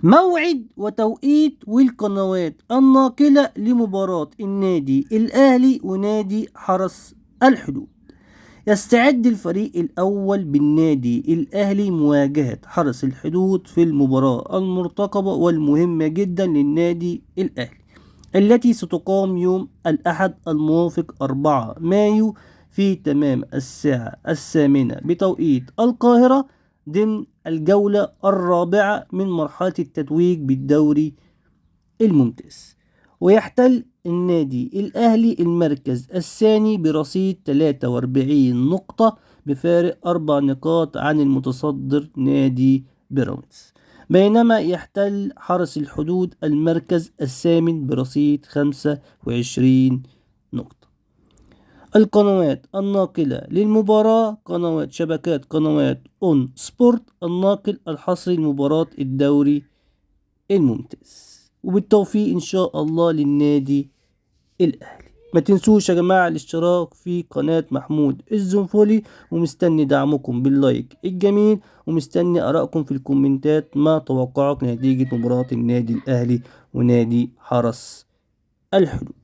موعد وتوقيت والقنوات الناقلة لمباراة النادي الأهلي ونادي حرس الحدود. يستعد الفريق الأول بالنادي الأهلي مواجهة حرس الحدود في المباراة المرتقبة والمهمة جدا للنادي الأهلي، التي ستقام يوم الأحد الموافق 4 مايو في تمام الساعة 8 بتوقيت القاهرة، ضمن الجولة الرابعة من مرحلة التتويج بالدوري الممتاز. ويحتل النادي الأهلي المركز الثاني برصيد 43 نقطة بفارق 4 نقاط عن المتصدر نادي بيراميدز، بينما يحتل حرس الحدود المركز الثامن برصيد 25 نقطة. القنوات الناقلة للمباراة: قنوات شبكات قنوات اون سبورت الناقل الحصري لمباراة الدوري الممتاز. وبالتوفيق ان شاء الله للنادي الاهلي. ما تنسوش يا جماعة الاشتراك في قناة محمود الزنفولي، ومستني دعمكم باللايك الجميل، ومستني ارائكم في الكومنتات ما توقعك لنتيجة مباراة النادي الاهلي ونادي حرس الحدود.